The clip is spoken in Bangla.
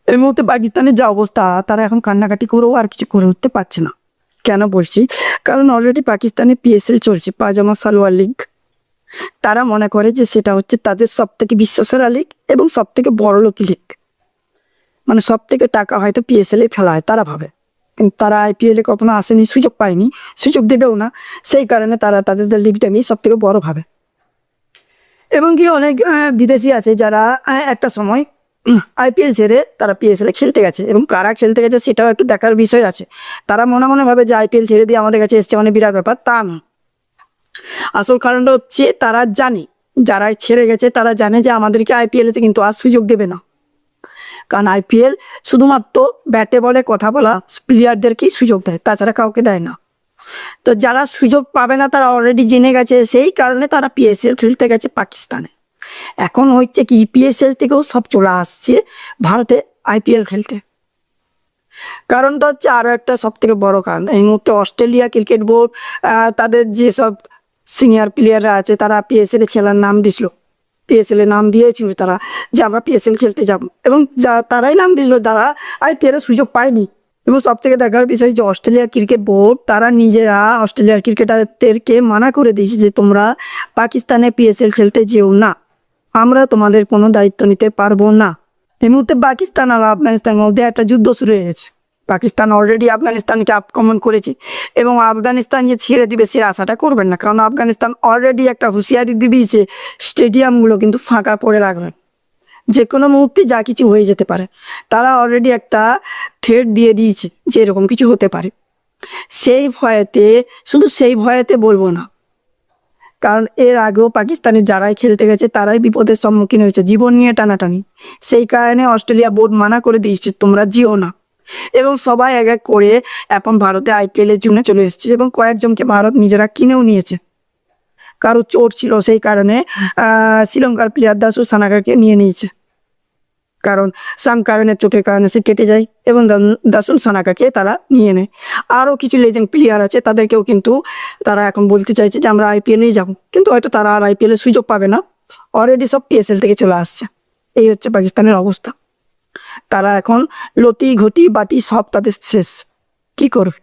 এই মুহূর্তে পাকিস্তানের যা অবস্থা, তারা এখন কান্নাকাটি করেও আর কিছু করে উঠতে পারছে না। কেন বলছি? কারণ অলরেডি পাকিস্তানে পিএসএল চলছে, পাজামা সালোয়ার লিগ। তারা মনে করে যে সেটা হচ্ছে তাদের সব থেকে বিশ্বসেরা লিগ এবং সব থেকে বড় লোকি লিগ, মানে সব থেকে টাকা হয়তো পিএসএল এ ফেলা হয় তারা ভাবে। কিন্তু তারা আইপিএল এ কখনো আসেনি, সুযোগ পায়নি, সুযোগ দেবেও না। সেই কারণে তারা তাদের লিগটা নিয়ে সব থেকে বড় ভাবে। এবং কি অনেক বিদেশি আছে যারা একটা সময় আইপিএল ছেড়ে তারা পিএসএল এ খেলতে গেছে, এবং কারা খেলতে গেছে সেটাও একটু দেখার বিষয় আছে। তারা মনে মনে ভাবে যে আইপিএল ছেড়ে দিয়ে আমাদের কাছে এসছে মানে বিরাট ব্যাপার, তা না। আসল কারণটা হচ্ছে তারা জানে, যারা ছেড়ে গেছে তারা জানে যে আমাদেরকে আইপিএল এতে কিন্তু আর সুযোগ দেবে না। কারণ আইপিএল শুধুমাত্র ব্যাটে বলে কথা বলা প্লেয়ারদেরকেই সুযোগ দেয়, তাছাড়া কাউকে দেয় না। তো যারা সুযোগ পাবে না তারা অলরেডি জেনে গেছে, সেই কারণে তারা পিএসএল খেলতে গেছে পাকিস্তানে। এখন হচ্ছে কি, পিএসএল থেকেও সব চলে আসছে ভারতে আইপিএল খেলতে। কারণটা হচ্ছে আরও একটা সব থেকে বড় কারণ, এই মুহূর্তে অস্ট্রেলিয়া ক্রিকেট বোর্ড তাদের যেসব সিনিয়র প্লেয়াররা আছে তারা পিএসএল এ খেলার নাম দিছিল, পিএসএল এ নাম দিয়েছিল তারা যে আমরা পিএসএল খেলতে যাব, এবং তারাই নাম দিয়েছিল, তারা আইপিএল এর সুযোগ পায়নি। এবং সব থেকে দেখার বিষয় যে অস্ট্রেলিয়া ক্রিকেট বোর্ড তারা নিজেরা অস্ট্রেলিয়ার ক্রিকেটারদেরকে মানা করে দিয়েছে যে তোমরা পাকিস্তানে পিএসএল খেলতে যেও না, আমরা তোমাদের কোনো দায়িত্ব নিতে পারবো না। এই মুহূর্তে পাকিস্তান আর আফগানিস্তানের মধ্যে একটা যুদ্ধ শুরু হয়ে গেছে। পাকিস্তান অলরেডি আফগানিস্তানকে আক্রমণ করেছে, এবং আফগানিস্তান যে ছেড়ে দিবে সে আশাটা করবেন না, কারণ আফগানিস্তান অলরেডি একটা হুঁশিয়ারি দিয়ে দিয়েছে স্টেডিয়ামগুলো কিন্তু ফাঁকা পড়ে রাখবেন, যে কোনো মুহূর্তে যা কিছু হয়ে যেতে পারে। তারা অলরেডি একটা থ্রেট দিয়ে দিয়েছে যে এরকম কিছু হতে পারে। সেই ভয়েতে, শুধু সেই ভয়েতে বলবো না, কারণ এর আগেও পাকিস্তানের যারাই খেলতে গেছে তারাই বিপদের সম্মুখীন হয়েছে, জীবন নিয়ে টানাটানি। সেই কারণে অস্ট্রেলিয়া বোর্ড মানা করে দিয়েছে তোমরা যেও না, এবং সবাই এক এক করে এখন ভারতে আইপিএল এর জন্য চলে এসেছে, এবং কয়েকজনকে ভারত নিজেরা কিনেও নিয়েছে। কারো চোট ছিল সেই কারণে শ্রীলঙ্কার প্লেয়ার দাসু সানাকাকে নিয়ে নিয়েছে, কারণ সাংকারণের চোটের কারণে সে কেটে যায়, এবং দাসুল সানাকাকে তারা নিয়ে নেয়। আরও কিছু লেজেন্ড প্লেয়ার আছে, তাদেরকেও কিন্তু তারা এখন বলতে চাইছে যে আমরা আইপিএলেই যাব, কিন্তু হয়তো তারা আর আইপিএলের সুযোগ পাবে না, অলরেডি সব পিএসএল থেকে চলে আসছে। এই হচ্ছে পাকিস্তানের অবস্থা। তারা এখন লতি ঘটি বাটি সব তাদের শেষ, কি করবে।